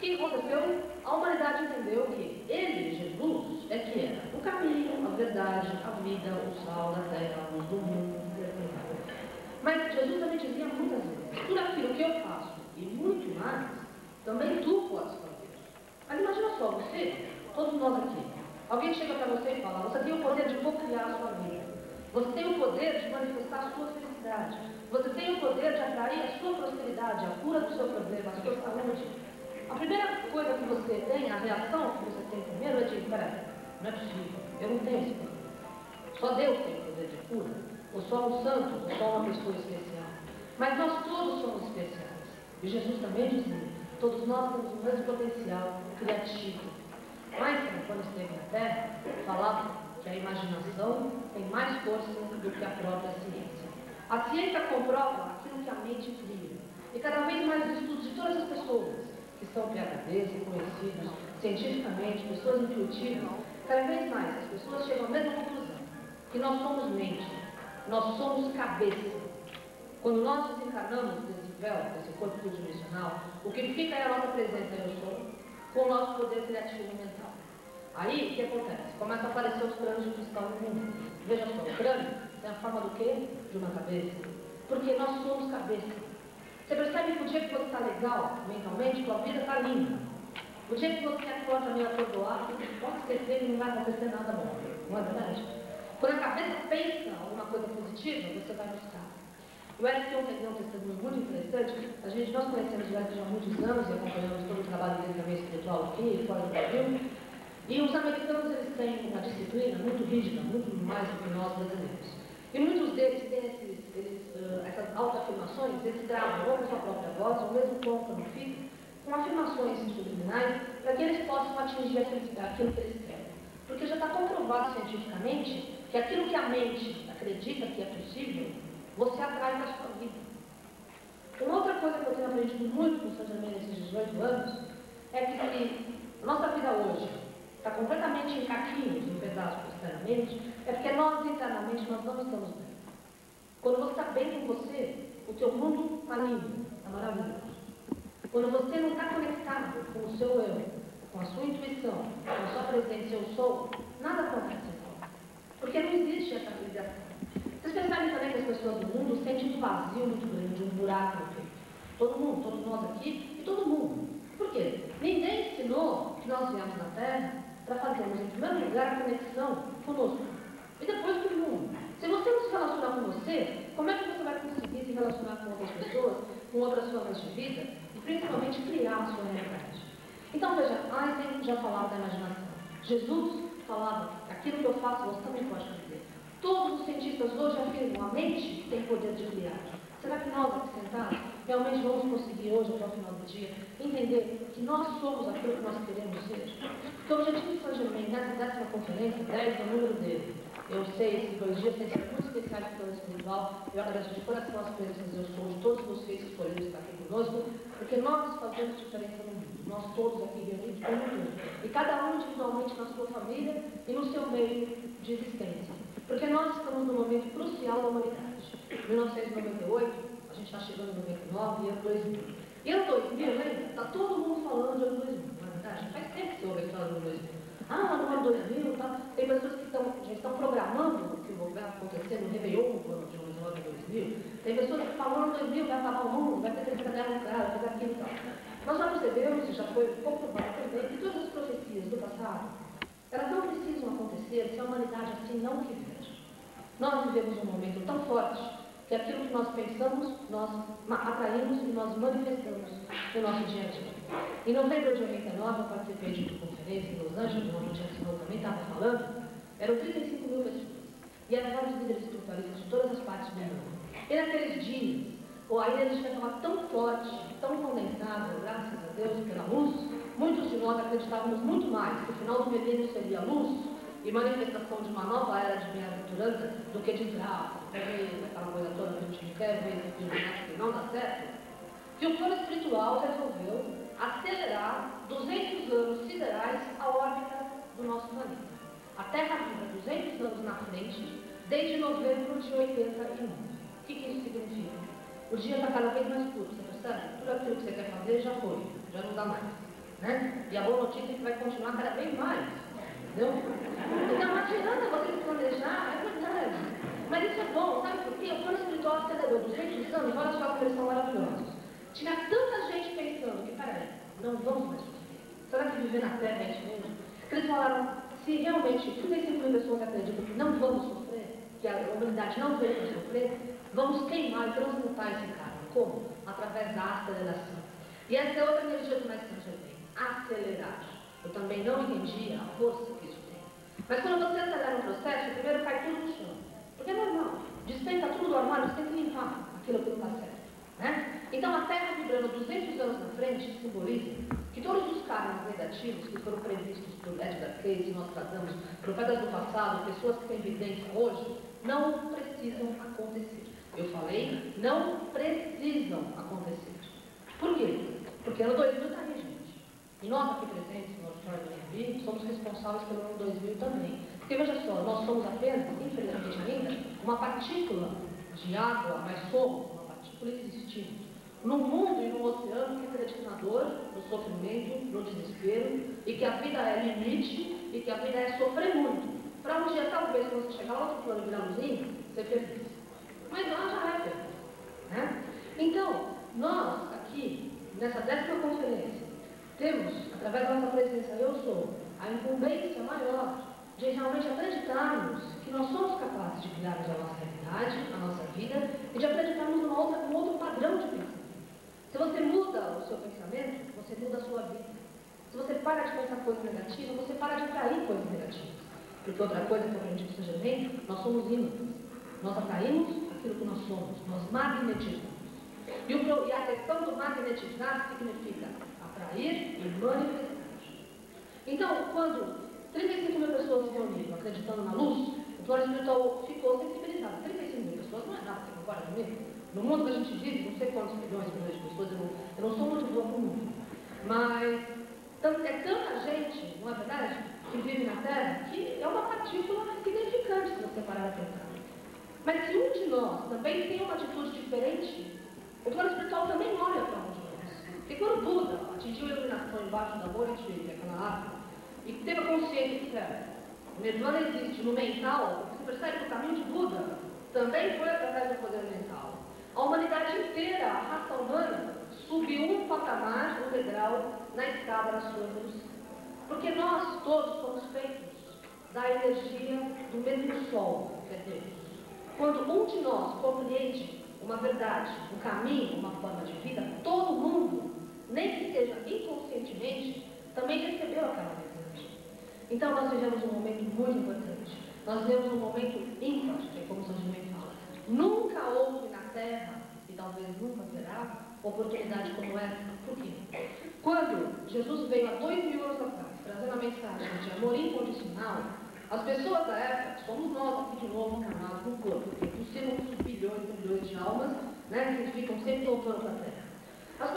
O que aconteceu? A humanidade entendeu que ele, Jesus, é que era o caminho, a verdade, a vida, o sal da terra, a luz do mundo. Mas Jesus também dizia muitas vezes, tudo aquilo que eu faço e muito mais, também tu podes fazer. Mas imagina só, você, todos nós aqui, alguém chega para você e fala, você tem o poder de co-criar a sua vida. Você tem o poder de manifestar a sua felicidade. Você tem o poder de atrair a sua prosperidade, a cura do seu problema, a sua saúde. A primeira coisa que você tem, a reação que você tem primeiro é de, peraí, não é possível, eu não tenho esse poder. Só Deus tem o poder de cura, ou só um santo, ou só uma pessoa especial. Mas nós todos somos especiais. E Jesus também dizia, todos nós temos o mesmo potencial criativo. Einstein, quando esteve na Terra, falava que a imaginação tem mais força do que a própria ciência. A ciência comprova aquilo que a mente cria. E cada vez mais os estudos de todas as pessoas, que são PhDs, reconhecidos cientificamente, pessoas intuitivas, cada vez mais as pessoas chegam à mesma conclusão, que nós somos mente, nós somos cabeça. Quando nós desencarnamos desse véu, desse corpo tridimensional, o que fica é a nossa presença eu sou, com o nosso poder criativo mental. Aí, o que acontece? Começa a aparecer os crânios de cristal no mundo. Veja só, o crânio tem a forma do quê? De uma cabeça. Porque nós somos cabeça. Você percebe que o dia que você está legal, mentalmente, sua vida está linda. O dia que você acorda meio atordoado, pode esquecer e não vai acontecer nada bom. Não é verdade? Quando a cabeça pensa alguma coisa positiva, você vai buscar. O Eric ontem deu um testemunho muito interessante. Nós conhecemos o Eric já há muitos anos e acompanhamos todo o trabalho dele também espiritual aqui e fora do Brasil. E os americanos, eles têm uma disciplina muito rígida, muito mais do que nós brasileiros. E muitos deles têm essas autoafirmações, eles gravam ou com sua própria voz, ou mesmo colocam no fio, com afirmações subliminais, para que eles possam atingir aquilo que eles querem. Porque já está comprovado cientificamente que aquilo que a mente acredita que é possível, você atrai para a sua vida. Uma outra coisa que eu tenho aprendido muito com o Saint Germain nesses 18 anos, é que se a nossa vida hoje está completamente em caquinhos, em pedaços externamente, é porque nós internamente nós não estamos bem. Quando você está bem com você, o teu mundo está lindo, está maravilhoso. Quando você não está conectado com o seu eu, com a sua intuição, com a sua presença eu sou, nada acontece fora. Porque não existe essa ligação. Vocês percebem também que as pessoas do mundo sentem um vazio muito grande, um buraco no peito. Todo mundo, todos nós aqui e todo mundo. Por quê? Ninguém ensinou que nós viemos na Terra para fazermos, em primeiro lugar, a conexão conosco. E depois com o mundo. Se você não se relacionar com você, como é que você vai conseguir se relacionar com outras pessoas, com outras formas de vida e principalmente criar a sua realidade? Então veja, Einstein já falava da imaginação. Jesus falava, aquilo que eu faço você também pode fazer. Todos os cientistas hoje afirmam, a mente tem poder de criar. Será que nós aqui sentados realmente vamos conseguir hoje, até o final do dia, entender que nós somos aquilo que nós queremos ser? Porque o objetivo de Saint Germain, nessa 10ª conferência, 10 é o número dele. Eu sei, esses 2 dias têm sido muito especiais para o plano espiritual. Eu agradeço de coração as presenças eu sou de todos vocês que escolheram estar aqui conosco, porque nós fazemos diferença no mundo. Nós todos aqui reunidos como um todo. E cada um individualmente na sua família e no seu meio de existência. Porque nós estamos num momento crucial da humanidade. 1998, a gente está chegando em 99 e ano 2000. E ano 2000, lembra? Está todo mundo falando de ano 2000, não é verdade? Faz tempo que você ouve a história do ano 2000. Ah, no ano 2000, tá? Tem pessoas que já estão programando o que vai acontecer no Réveillon do ano de 2000. Tem pessoas que falam, ano 2000 vai acabar o mundo, vai ter terceira guerra nuclear, vai ter aquilo e tal. Nós já percebemos, e já foi comprovado também, que todas as profecias do passado, elas não precisam acontecer se a humanidade assim não quiser. Nós vivemos um momento tão forte que aquilo que nós pensamos, nós atraímos e nós manifestamos no nosso dia a dia. Em novembro de 89, eu participei de uma conferência em Los Angeles, onde o Jackson também estava falando, eram 35 mil pessoas. E eram vários líderes espiritualistas de todas as partes do mundo. E naqueles dias, a energia estava tão forte, tão condensada, graças a Deus, pela luz, muitos de nós acreditávamos muito mais que o final do milênio seria luz e manifestação de uma nova era de bem-aventurança do que desgraça, aquela coisa toda que a gente não quer ver, que não dá certo. Que o plano espiritual resolveu acelerar 200 anos siderais a órbita do nosso planeta. A Terra vive 200 anos na frente, desde novembro de 81. O que isso significa? O dia está cada vez mais curto, você percebe? Tudo aquilo que você quer fazer já foi, já não dá mais. Né? E a boa notícia é que vai continuar cada vez mais. Entendeu? Então, não adianta você se planejar, é verdade. Mas isso é bom, sabe por quê? O plano espiritual acelerou 200 anos, olha só como eles são maravilhosos. Tinha tanta gente pensando que, peraí, não vamos mais sofrer. Será que viver na Terra é isso mesmo? Que eles falaram, se realmente 35 mil pessoas acreditam que não vamos sofrer, que a humanidade não veio para sofrer, vamos queimar e transmutar esse cara. Como? Através da aceleração. E essa é outra energia do Mestre Saint Germain. Acelerar. Eu também não entendi a força que isso tem. Mas quando você acelera um processo, primeiro cai tudo no chão. Porque é normal. Despenca tudo do armário, você tem que limpar aquilo que não está certo. Né? Então a Terra vibrando 200 anos na frente simboliza que todos os karmas negativos que foram previstos por Edgar Cayce, Nostradamus, profetas do passado, pessoas que têm evidência hoje, não precisam acontecer. Eu falei, não precisam acontecer. Por quê? Porque ano 2000 está aí, gente. E nós aqui presentes no auditório do Rio somos responsáveis pelo ano 2000 também. Porque veja só, nós somos apenas, infelizmente ainda, uma partícula de água, mas somos uma partícula existindo. No mundo e no oceano que acredita na dor, no sofrimento, no desespero, e que a vida é limite, e que a vida é sofrer muito. Para um dia, talvez, quando você chegar ao outro plano e virar luzinho, ser feliz. Mas nós já é feliz. Né? Então, nós aqui, nessa 10ª conferência, temos, através da nossa presença, eu sou, a incumbência maior de realmente acreditarmos que nós somos capazes de criarmos a nossa realidade, a nossa vida, e de acreditarmos num outro padrão de pensamento. Se você muda o seu pensamento, você muda a sua vida. Se você para de pensar coisas negativas, você para de atrair coisas negativas. Porque outra coisa que eu aprendi com o Saint Germain, nós somos ímãs. Nós atraímos aquilo que nós somos, nós magnetizamos. E a questão do magnetizar significa atrair e manifestar. Então, quando 35 mil pessoas se reuniram acreditando na luz, o plano espiritual ficou sensibilizado. 35 mil pessoas não é nada, você concorda comigo? No mundo que a gente vive, não sei quantos milhões de pessoas, eu não sou muito boa no mundo. Mas é tanta gente, não é verdade, que vive na Terra, que é uma partícula insignificante se você parar a pensar. Mas se um de nós também tem uma atitude diferente, o plano espiritual também olha para um de nós. Porque quando Buda atingiu a iluminação embaixo da Bodhi, que é aquela árvore, e teve a consciência que o nirvana existe no mental, você percebe que o caminho de Buda também foi através do poder mental. A humanidade inteira, a raça humana, subiu um patamar, um degrau, na escada da sua evolução. Porque nós todos somos feitos da energia do mesmo sol, que é Deus. Quando um de nós compreende uma verdade, um caminho, uma forma de vida, todo mundo, nem que seja inconscientemente, também recebeu aquela mensagem. Então nós vivemos um momento muito importante. Nós vivemos um momento ímpar, que é como Saint Germain fala. Nunca houve na Terra, e talvez nunca terá, oportunidade como essa. Por quê? Quando Jesus veio há 2000 anos atrás, trazendo a mensagem de amor incondicional, as pessoas da época, somos nós aqui de novo encarnados no corpo, porque possível bilhões e bilhões de almas, né, que ficam sempre voltando para a Terra.